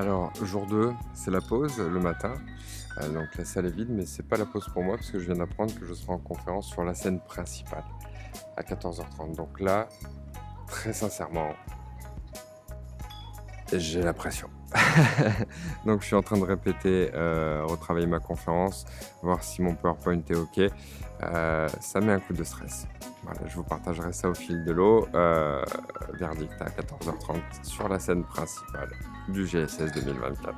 Alors, jour 2, c'est la pause le matin. Donc la salle est vide, mais c'est pas la pause pour moi parce que je viens d'apprendre que je serai en conférence sur la scène principale à 14h30. Donc là, très sincèrement, j'ai la pression. Donc je suis en train de répéter, retravailler ma conférence, voir si mon PowerPoint est OK. Ça met un coup de stress. Voilà, je vous partagerai ça au fil de l'eau. Verdict à 14h30 sur la scène principale du GSS 2024.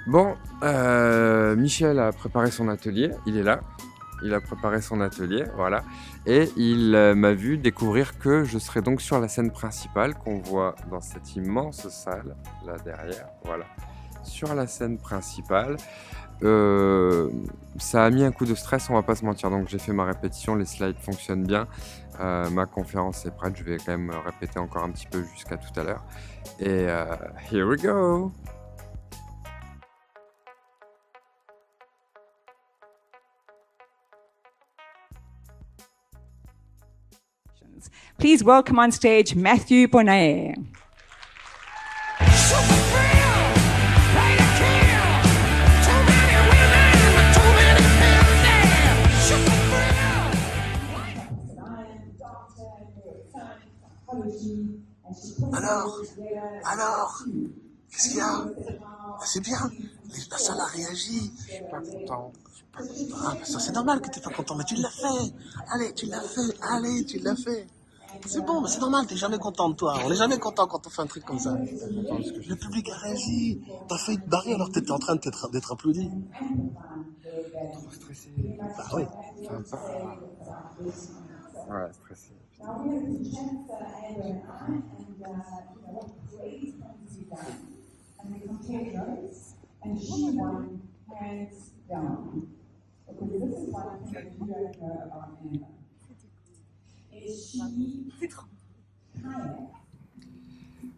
Bon, Michel a préparé son atelier, il est là. Il a préparé son atelier, voilà. Et il m'a vu découvrir que je serai donc sur la scène principale qu'on voit dans cette immense salle, là derrière, voilà. Sur la scène principale, ça a mis un coup de stress, on va pas se mentir. Donc j'ai fait ma répétition, les slides fonctionnent bien. Ma conférence est prête, je vais quand même répéter encore un petit peu jusqu'à tout à l'heure. Et here we go! Please welcome on stage Matthew Bonet. Alors, qu'est-ce qu'il y a? C'est bien, la salle a réagi. Je suis pas content. Ah, bah ça c'est normal que t'es pas content, mais tu l'as fait. Allez, tu l'as fait. C'est bon, mais c'est normal, t'es jamais content de toi. On n'est jamais content quand on fait un truc comme ça. Le public a réagi. T'as failli te barrer alors que t'étais en train d'être applaudi. Trop stressé. Bah oui. Enfin, ouais, stressé.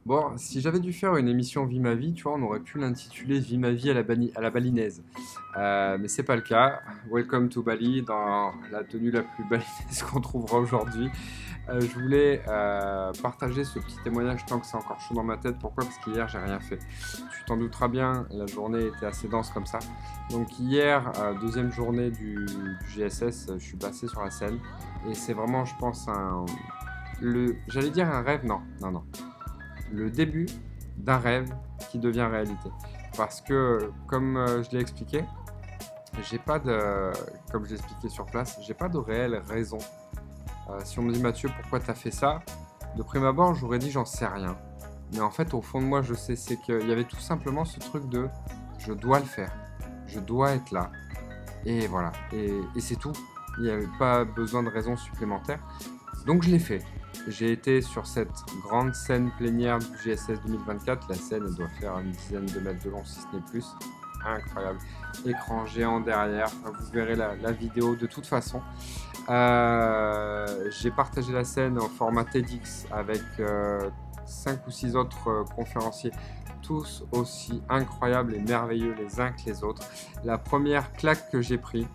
Bon, si j'avais dû faire une émission Vie ma vie, tu vois, on aurait pu l'intituler Vie ma vie à la balinaise. Mais c'est pas le cas. Welcome to Bali, dans la tenue la plus balinaise qu'on trouvera aujourd'hui. Je voulais partager ce petit témoignage tant que c'est encore chaud dans ma tête. Pourquoi? Parce qu'hier, j'ai rien fait. Tu t'en douteras bien, la journée était assez dense comme ça. Donc hier, deuxième journée du GSS, je suis passé sur la scène. Et c'est vraiment, je pense, j'allais dire un rêve, non. Le début d'un rêve qui devient réalité. Parce que, comme je l'ai expliqué, comme je l'ai expliqué sur place, j'ai pas de réelle raison. Si on me dit Mathieu, pourquoi tu as fait ça? De prime abord, j'aurais dit j'en sais rien. Mais en fait, au fond de moi, je sais, c'est qu'il y avait tout simplement ce truc de je dois le faire, je dois être là. Et voilà, et c'est tout. Il n'y avait pas besoin de raison supplémentaire. Donc je l'ai fait. J'ai été sur cette grande scène plénière du GSS 2024. La scène, elle doit faire une dizaine de mètres de long, si ce n'est plus. Incroyable. Écran géant derrière. Enfin, vous verrez la vidéo de toute façon. J'ai partagé la scène en format TEDx avec 5 ou 6 autres conférenciers, tous aussi incroyables et merveilleux les uns que les autres. La première claque que j'ai prise,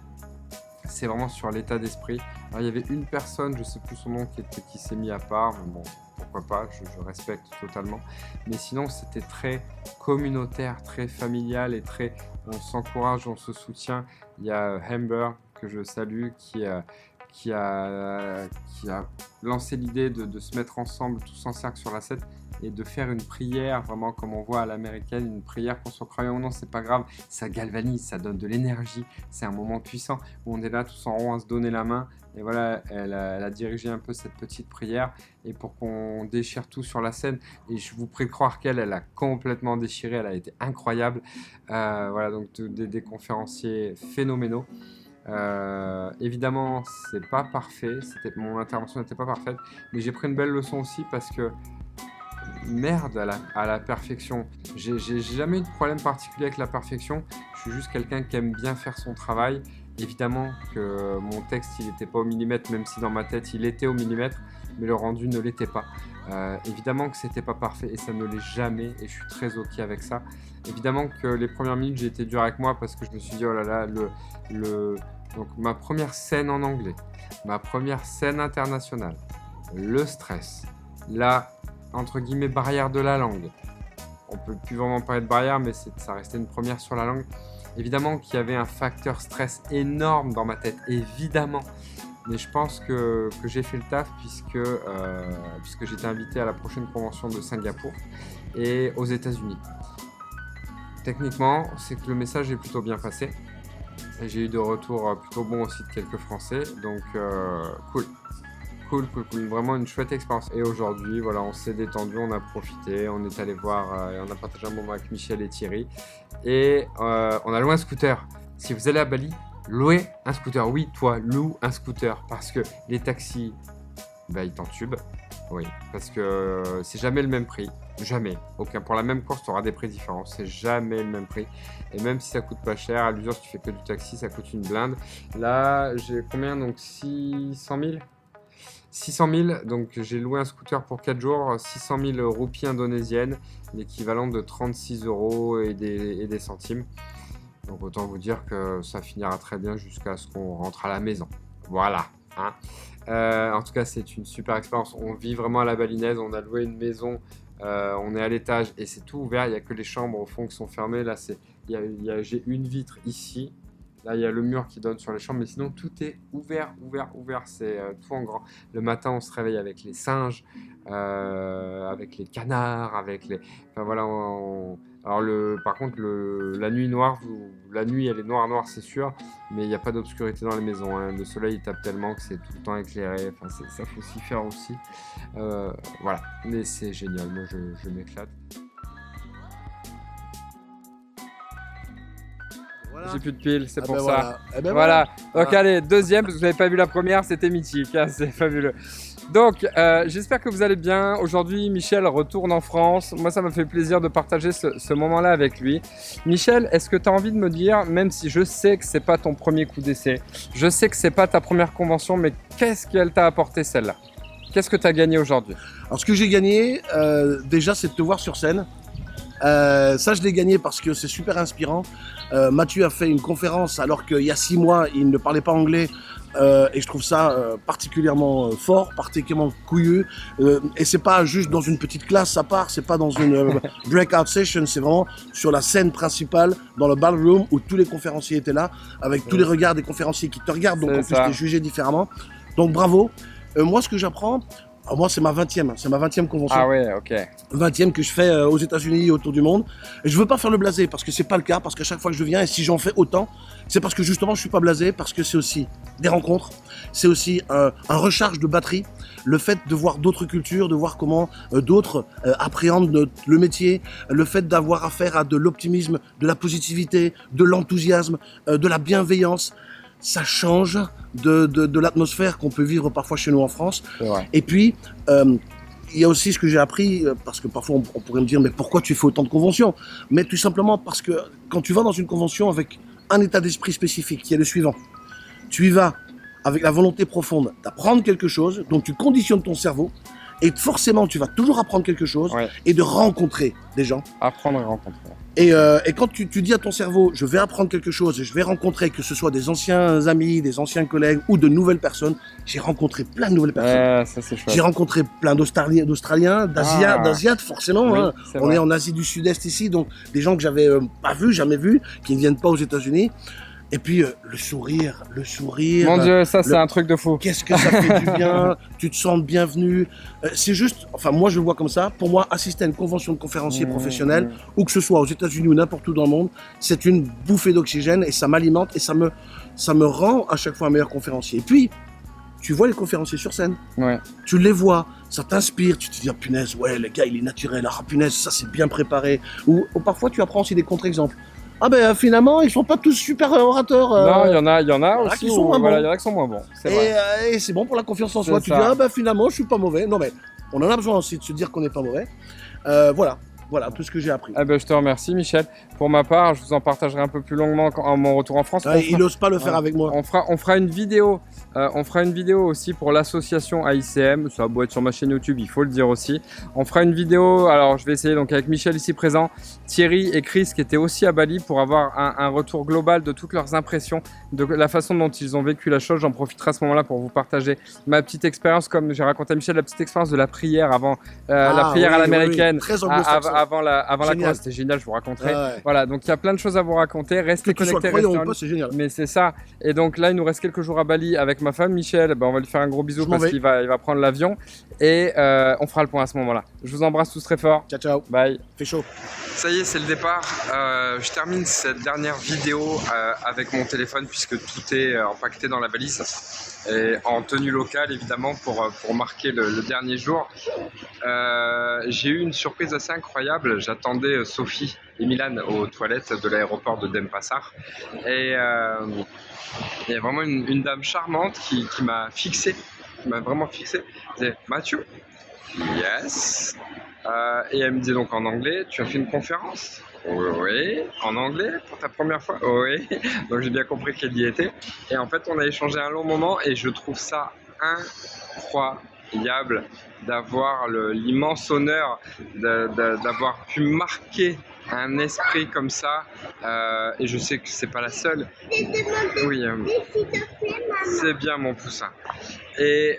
c'est vraiment sur l'état d'esprit. Alors, il y avait une personne, je ne sais plus son nom, qui s'est mis à part, mais bon, pourquoi pas, je respecte totalement. Mais sinon, c'était très communautaire, très familial et très on s'encourage, on se soutient. Il y a Amber, que je salue, qui a lancé l'idée de se mettre ensemble tous en cercle sur la scène et de faire une prière, vraiment comme on voit à l'américaine, une prière qu'on soit croyant ou non, c'est pas grave, ça galvanise, ça donne de l'énergie, c'est un moment puissant où on est là tous en rond à se donner la main. Et voilà, elle a dirigé un peu cette petite prière et pour qu'on déchire tout sur la scène. Et je vous prie de croire qu'elle a complètement déchiré, elle a été incroyable. Voilà, donc des conférenciers phénoménaux. Évidemment, c'est pas parfait, mon intervention n'était pas parfaite, mais j'ai pris une belle leçon aussi parce que merde à la perfection. J'ai jamais eu de problème particulier avec la perfection. Je suis juste quelqu'un qui aime bien faire son travail. Évidemment que mon texte, il n'était pas au millimètre, même si dans ma tête, il était au millimètre, mais le rendu ne l'était pas. Évidemment que c'était pas parfait et ça ne l'est jamais et je suis très ok avec ça. Évidemment que les premières minutes, j'ai été dur avec moi parce que je me suis dit, oh là là, Donc ma première scène en anglais, ma première scène internationale, le stress, la, entre guillemets, barrière de la langue. On peut plus vraiment parler de barrière, mais ça restait une première sur la langue. Évidemment qu'il y avait un facteur stress énorme dans ma tête, évidemment. Mais je pense que j'ai fait le taf puisque j'étais invité à la prochaine convention de Singapour et aux États-Unis. Techniquement, c'est que le message est plutôt bien passé. Et j'ai eu de retours plutôt bons aussi de quelques Français. Donc, cool. Vraiment une chouette expérience. Et aujourd'hui, voilà, on s'est détendu, on a profité, on est allé voir, on a partagé un moment avec Michel et Thierry. Et on a loué un scooter. Si vous allez à Bali, louez un scooter. Oui, toi, loue un scooter. Parce que les taxis, bah, ils t'entubent. Oui, parce que c'est jamais le même prix. Jamais. Aucun. Pour la même course, tu auras des prix différents. C'est jamais le même prix. Et même si ça coûte pas cher, à l'usure, si tu fais que du taxi, ça coûte une blinde. Là, j'ai combien? Donc 600 000 600 000, donc j'ai loué un scooter pour 4 jours, 600 000 roupies indonésiennes, l'équivalent de 36 € et des centimes. Donc autant vous dire que ça finira très bien jusqu'à ce qu'on rentre à la maison. Voilà. Hein. En tout cas, c'est une super expérience. On vit vraiment à la balinaise. On a loué une maison, on est à l'étage et c'est tout ouvert. Il n'y a que les chambres au fond qui sont fermées. Là, j'ai une vitre ici. Là, il y a le mur qui donne sur les chambres, mais sinon, tout est ouvert. C'est tout en grand. Le matin, on se réveille avec les singes, avec les canards, avec les... Enfin, voilà, alors, par contre, la nuit noire, la nuit, elle est noire, c'est sûr, mais il n'y a pas d'obscurité dans les maisons. Hein. Le soleil, il tape tellement que c'est tout le temps éclairé. Enfin, ça faut s'y faire aussi. Voilà, mais c'est génial. Moi, je m'éclate. Voilà. J'ai plus de piles, c'est pour ça. Voilà. Eh ben voilà. Donc allez, deuxième, parce que vous n'avez pas vu la première, c'était mythique, hein, c'est fabuleux. Donc j'espère que vous allez bien. Aujourd'hui, Michel retourne en France. Moi, ça m'a fait plaisir de partager ce moment-là avec lui. Michel, est-ce que tu as envie de me dire, même si je sais que c'est pas ton premier coup d'essai, je sais que c'est pas ta première convention, mais qu'est-ce qu'elle t'a apporté celle-là? Qu'est-ce que tu as gagné aujourd'hui? Alors ce que j'ai gagné, déjà, c'est de te voir sur scène. Ça, je l'ai gagné parce que c'est super inspirant. Mathieu a fait une conférence alors qu'il y a 6 mois, il ne parlait pas anglais. Et je trouve ça particulièrement fort, particulièrement couilleux. Et c'est pas juste dans une petite classe à part, c'est pas dans une breakout session, c'est vraiment sur la scène principale, dans le ballroom où tous les conférenciers étaient là, avec tous les regards des conférenciers qui te regardent, donc on puisse les juger différemment. Donc bravo. Moi, ce que j'apprends, moi, c'est ma 20e convention. Ah ouais, ok. 20e que je fais aux États-Unis et autour du monde. Et je veux pas faire le blasé parce que c'est pas le cas, parce qu'à chaque fois que je viens, et si j'en fais autant, c'est parce que justement je suis pas blasé, parce que c'est aussi des rencontres, c'est aussi un recharge de batterie, le fait de voir d'autres cultures, de voir comment d'autres appréhendent le métier, le fait d'avoir affaire à de l'optimisme, de la positivité, de l'enthousiasme, de la bienveillance. Ça change de l'atmosphère qu'on peut vivre parfois chez nous en France. Et puis, il y a aussi ce que j'ai appris, parce que parfois on pourrait me dire, mais pourquoi tu fais autant de conventions? Mais tout simplement parce que quand tu vas dans une convention avec un état d'esprit spécifique, qui est le suivant, tu y vas avec la volonté profonde d'apprendre quelque chose, donc tu conditionnes ton cerveau, et forcément tu vas toujours apprendre quelque chose, et de rencontrer des gens. Apprendre et rencontrer. Et quand tu dis à ton cerveau, je vais apprendre quelque chose et je vais rencontrer, que ce soit des anciens amis, des anciens collègues ou de nouvelles personnes, j'ai rencontré plein de nouvelles personnes. Ça, c'est chouette. J'ai rencontré plein d'Australiens, d'Asiates forcément. Oui, hein. On est en Asie du Sud-Est ici, donc des gens que j'avais pas vus, jamais vus, qui ne viennent pas aux États-Unis. Et puis le sourire. Mon Dieu, ça c'est un truc de fou. Qu'est-ce que ça fait du bien, tu te sens bienvenu. C'est juste, enfin moi je le vois comme ça, pour moi assister à une convention de conférenciers professionnels, ou que ce soit aux États-Unis ou n'importe où dans le monde, c'est une bouffée d'oxygène et ça m'alimente et ça me rend à chaque fois un meilleur conférencier. Et puis, tu vois les conférenciers sur scène, tu les vois, ça t'inspire, tu te dis, ah, punaise, ouais, le gars il est naturel, ah punaise, ça c'est bien préparé. Ou parfois tu apprends aussi des contre-exemples. Ah ben finalement, ils sont pas tous super orateurs. Non, il y en a aussi qui sont moins bons. Il y en a qui sont moins bons. Et c'est bon pour la confiance en soi. Tu dis, ah ben finalement, je suis pas mauvais. Non mais, on en a besoin aussi de se dire qu'on n'est pas mauvais. Voilà tout ce que j'ai appris. Eh ben, je te remercie, Michel. Pour ma part, je vous en partagerai un peu plus longuement à mon retour en France. Il n'ose pas le faire avec moi. On fera une vidéo On fera une vidéo aussi pour l'association AICM, ça va être sur ma chaîne YouTube, il faut le dire aussi. On fera une vidéo, alors je vais essayer donc avec Michel ici présent, Thierry et Chris qui étaient aussi à Bali pour avoir un retour global de toutes leurs impressions, de la façon dont ils ont vécu la chose. J'en profiterai à ce moment-là pour vous partager ma petite expérience, comme j'ai raconté à Michel, la petite expérience de la prière avant la prière à l'américaine, avant la croix, c'était génial, je vous raconterai. Voilà, donc il y a plein de choses à vous raconter, restez connectés, restez en ligne. C'est génial. Mais c'est ça, et donc là il nous reste quelques jours à Bali avec ma femme Michel, on va lui faire un gros bisou parce qu'il va prendre l'avion et on fera le point à ce moment-là. Je vous embrasse tous très fort. Ciao, ciao. Bye. Fait chaud. Ça y est, c'est le départ. Je termine cette dernière vidéo avec mon téléphone puisque tout est empaqueté dans la valise et en tenue locale évidemment pour marquer le dernier jour. J'ai eu une surprise assez incroyable. J'attendais Sophie et Milan aux toilettes de l'aéroport de Denpasar et il y a vraiment une dame charmante qui m'a fixé, qui m'a vraiment fixé. Elle disait Mathieu, yes. Et elle me dit donc en anglais, tu as fait une conférence? Oui. En anglais pour ta première fois? Oui. Donc j'ai bien compris qu'elle y était. Et en fait, on a échangé un long moment et je trouve ça incroyable d'avoir l'immense honneur d'avoir pu marquer un esprit comme ça. Et je sais que c'est pas la seule. Oui, c'est bien mon poussin. Et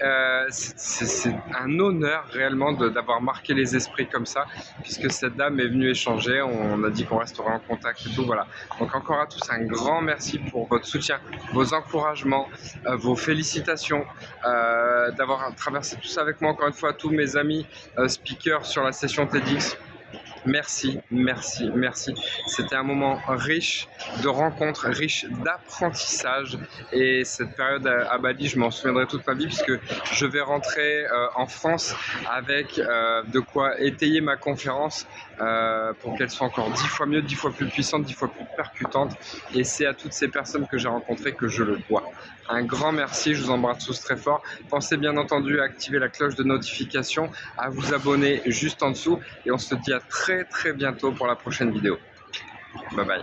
c'est un honneur réellement d'avoir marqué les esprits comme ça, puisque cette dame est venue échanger, on a dit qu'on resterait en contact et tout, voilà. Donc encore à tous un grand merci pour votre soutien, vos encouragements, vos félicitations, d'avoir traversé tout ça avec moi, encore une fois, à tous mes amis speakers sur la session TEDx. Merci, merci, merci. C'était un moment riche de rencontres, riche d'apprentissage. Et cette période à Bali, je m'en souviendrai toute ma vie puisque je vais rentrer en France avec de quoi étayer ma conférence pour qu'elle soit encore 10 fois mieux, 10 fois plus puissante, 10 fois plus percutante. Et c'est à toutes ces personnes que j'ai rencontrées que je le dois. Un grand merci, je vous embrasse tous très fort. Pensez bien entendu à activer la cloche de notification, à vous abonner juste en dessous et on se dit à très bientôt pour la prochaine vidéo. Bye bye.